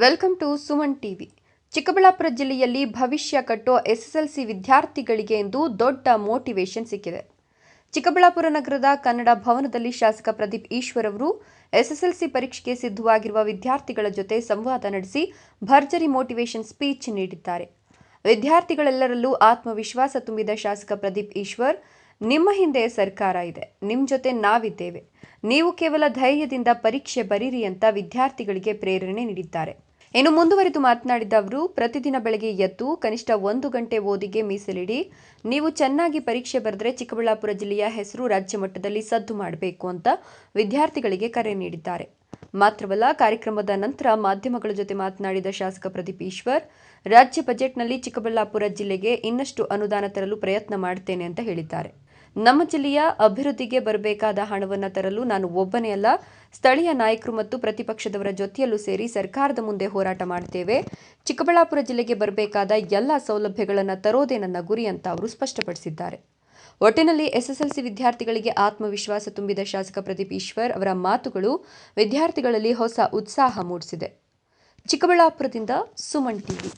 Welcome to Suman TV. Chikkaballapur ಜಿಲ್ಲೆಯಲ್ಲಿ ಭವಿಷ್ಯ ಕಟ್ಟೋ ಎಸ್ಎಸ್ಎಲ್ಸಿ ವಿದ್ಯಾರ್ಥಿಗಳಿಗೆ ಎಂದು ದೊಡ್ಡ ಮೋಟಿವೇಶನ್ ಸಿಕ್ಕಿದೆ. ಚಿಕ್ಕಬಳ್ಳಾಪುರ ನಗರದ ಕನ್ನಡ ಭವನದಲ್ಲಿ ಶಾಸಕ ಪ್ರದೀಪ್ ಈಶ್ವರ್ ಅವರು ಎಸ್ಎಸ್ಎಲ್ಸಿ ಪರೀಕ್ಷೆಗೆ ಸಿದ್ಧವಾಗಿರುವ ವಿದ್ಯಾರ್ಥಿಗಳ ಜೊತೆ ಸಂವಾದ ನಡೆಸಿ ಭರ್ಜರಿ ಮೋಟಿವೇಶನ್ ಸ್ಪೀಚ್ ನೀಡಿದ್ದಾರೆ. ವಿದ್ಯಾರ್ಥಿಗಳೆಲ್ಲರಲ್ಲೂ ಆತ್ಮವಿಶ್ವಾಸ ತುಂಬಿದ ಶಾಸಕ ಪ್ರದೀಪ್ ಈಶ್ವರ್, ನಿಮ್ಮ ಹಿಂದೆ ಸರ್ಕಾರ ಇದೆ, ನಿಮ್ಮ ಜೊತೆ ನಾವಿದ್ದೇವೆ, ನೀವು ಕೇವಲ ಧೈರ್ಯದಿಂದ ಪರೀಕ್ಷೆ ಬರೀರಿ ಅಂತ ವಿದ್ಯಾರ್ಥಿಗಳಿಗೆ ಪ್ರೇರಣೆ ನೀಡಿದ್ದಾರೆ. ಇನ್ನು ಮುಂದುವರಿದು ಮಾತನಾಡಿದ ಅವರು, ಪ್ರತಿದಿನ ಬೆಳಗ್ಗೆ ಎದ್ದು ಕನಿಷ್ಠ 1 ಗಂಟೆ ಓದಿಗೆ ಮೀಸಲಿಡಿ. ನೀವು ಚೆನ್ನಾಗಿ ಪರೀಕ್ಷೆ ಬರೆದರೆ ಚಿಕ್ಕಬಳ್ಳಾಪುರ ಜಿಲ್ಲೆಯ ಹೆಸರು ರಾಜ್ಯ ಮಟ್ಟದಲ್ಲಿ ಸದ್ದು ಮಾಡಬೇಕು ಅಂತ ವಿದ್ಯಾರ್ಥಿಗಳಿಗೆ ಕರೆ ನೀಡಿದ್ದಾರೆ. ಮಾತ್ರವಲ್ಲ, ಕಾರ್ಯಕ್ರಮದ ನಂತರ ಮಾಧ್ಯಮಗಳ ಜೊತೆ ಮಾತನಾಡಿದ ಶಾಸಕ ಪ್ರದೀಪ್ ಈಶ್ವರ್, ರಾಜ್ಯ ಬಜೆಟ್ನಲ್ಲಿ ಚಿಕ್ಕಬಳ್ಳಾಪುರ ಜಿಲ್ಲೆಗೆ ಇನ್ನಷ್ಟು ಅನುದಾನ ತರಲು ಪ್ರಯತ್ನ ಮಾಡುತ್ತೇನೆ ಅಂತ ಹೇಳಿದ್ದಾರೆ. ನಮ್ಮ ಜಿಲ್ಲೆಯ ಅಭಿವೃದ್ಧಿಗೆ ಬರಬೇಕಾದ ಹಣವನ್ನು ತರಲು ನಾನು ಒಬ್ಬನೇ ಅಲ್ಲ, ಸ್ಥಳೀಯ ನಾಯಕರು ಮತ್ತು ಪ್ರತಿಪಕ್ಷದವರ ಜೊತೆಯಲ್ಲೂ ಸೇರಿ ಸರ್ಕಾರದ ಮುಂದೆ ಹೋರಾಟ ಮಾಡ್ತೇವೆ. ಚಿಕ್ಕಬಳ್ಳಾಪುರ ಜಿಲ್ಲೆಗೆ ಬರಬೇಕಾದ ಎಲ್ಲ ಸೌಲಭ್ಯಗಳನ್ನು ತರೋದೇ ನನ್ನ ಗುರಿ ಅಂತ ಅವರು ಸ್ಪಷ್ಟಪಡಿಸಿದ್ದಾರೆ. ಒಟ್ಟಿನಲ್ಲಿ ಎಸ್ಎಸ್ಎಲ್ಸಿ ವಿದ್ಯಾರ್ಥಿಗಳಿಗೆ ಆತ್ಮವಿಶ್ವಾಸ ತುಂಬಿದ ಶಾಸಕ ಪ್ರದೀಪ್ ಈಶ್ವರ್ ಅವರ ಮಾತುಗಳು ವಿದ್ಯಾರ್ಥಿಗಳಲ್ಲಿ ಹೊಸ ಉತ್ಸಾಹ ಮೂಡಿಸಿದೆ. ಚಿಕ್ಕಬಳ್ಳಾಪುರದಿಂದ ಸುಮನ್ ಟಿವಿ.